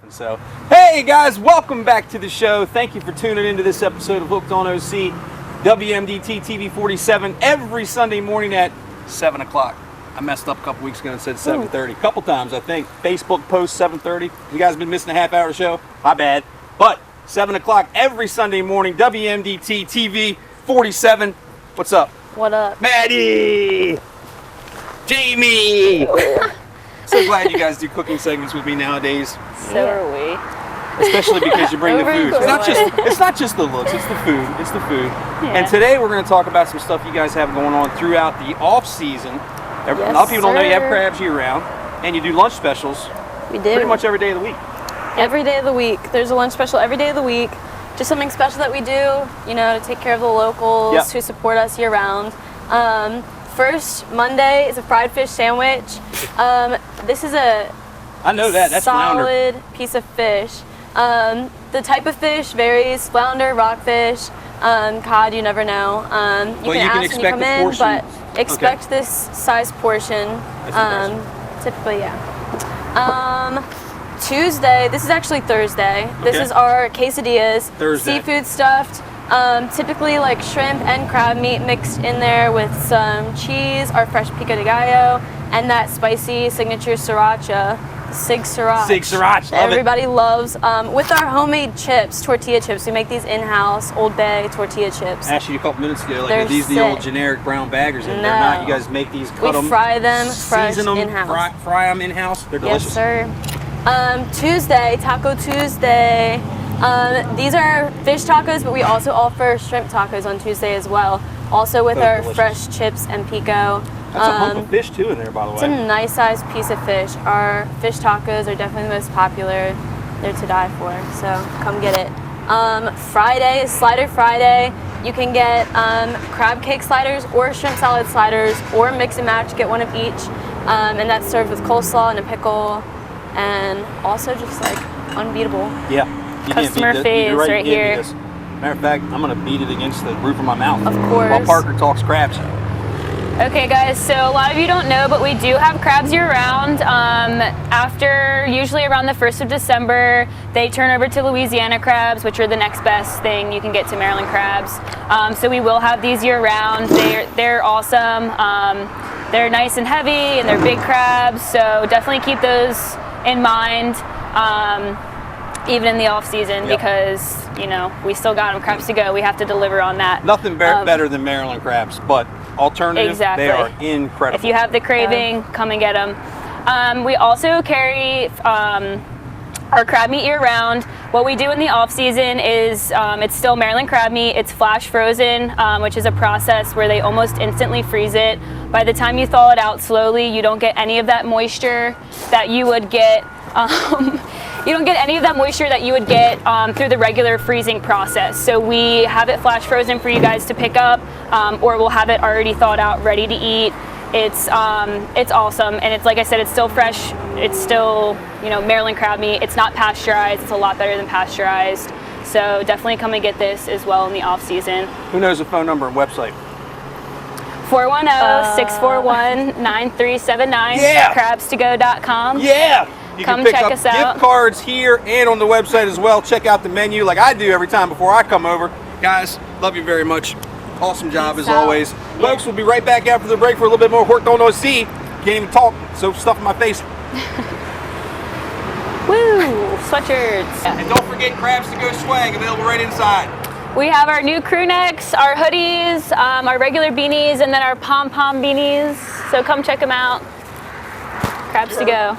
So, hey guys, welcome back to the show. Thank you for tuning into this episode of Hooked on OC, WMDT TV 47, every Sunday morning at 7 o'clock. I messed up a couple weeks ago and said 7:30. A couple times, I think. Facebook post 7:30. You guys been missing a half hour of the show? My bad. But 7 o'clock every Sunday morning, WMDT TV 47. What's up? What up? Maddie! Jamie! So glad you guys do cooking segments with me nowadays. So are we. Especially because you bring the food. It's not just the looks, it's the food. It's the food. Yeah. And today we're going to talk about some stuff you guys have going on throughout the off season. A lot of people don't know you have crabs year round, and you do lunch specials. We do. Pretty much every day of the week. Every day of the week. There's a lunch special every day of the week. Just something special that we do, you know, to take care of the locals who support us year round. First Monday is a fried fish sandwich. This is a That's solid flounder. piece of fish. The type of fish varies: flounder, rockfish, cod. You never know. You can ask when you come in, but expect this size portion. Typically, yeah. Tuesday. This is actually Thursday. This is our quesadillas. Seafood stuffed. Typically like shrimp and crab meat mixed in there with some cheese, our fresh pico de gallo, and that spicy signature sriracha, Sig Sriracha. Sig Sriracha, love Everybody loves, with our homemade chips, tortilla chips. We make these in-house Old Bay tortilla chips. I asked you a couple minutes ago, like, They're are these sick. the old generic brown baggers? And they're not. You guys make these, cut them, fry them fresh season them, in-house. fry them in-house. They're delicious. Yes, sir. Tuesday, Taco Tuesday. These are fish tacos, but we also offer shrimp tacos on Tuesday as well. Also with our fresh chips and pico. That's a hunk of fish too in there, by the way. It's a nice sized piece of fish. Our fish tacos are definitely the most popular. They're to die for, so come get it. Friday is Slider Friday. You can get crab cake sliders or shrimp salad sliders or mix and match, get one of each. And that's served with coleslaw and a pickle, and also just like unbeatable. Yeah. Customer phase right here. Matter of fact, I'm going to beat it against the roof of my mouth. Of course. While Parker talks crabs. Okay guys, so a lot of you don't know, but we do have crabs year round. Usually around the 1st of December, they turn over to Louisiana crabs, which are the next best thing you can get to Maryland crabs. So we will have these year round. They're awesome. They're nice and heavy, and they're big crabs, so definitely keep those in mind. Even in the off season, because you know we still got them crabs to go. We have to deliver on that. Nothing better than Maryland crabs, but alternative, they are incredible. If you have the craving, come and get them. We also carry our crab meat year round. What we do in the off season is it's still Maryland crab meat. It's flash frozen, which is a process where they almost instantly freeze it. By the time you thaw it out slowly, you don't get any of that moisture that you would get. You don't get any of that moisture that you would get through the regular freezing process. So we have it flash frozen for you guys to pick up, or we'll have it already thawed out, ready to eat. It's awesome, and it's like I said, it's still fresh. It's still, you know, Maryland crab meat. It's not pasteurized. It's a lot better than pasteurized. So definitely come and get this as well in the off season. Who knows the phone number and website? 410-641-9379. Yeah. Crabstogo.com. Yeah. You Come can pick check up us out. gift cards here and on the website as well. Check out the menu like I do every time before I come over. Guys, love you very much. Awesome job as always. Folks, we'll be right back after the break for a little bit more Hooked on OC. Can't even talk, so stuff in my face. Woo! Sweatshirts. And don't forget Crabs to Go swag available right inside. We have our new crew necks, our hoodies, our regular beanies, and then our pom-pom beanies. So come check them out. Crabs to Go.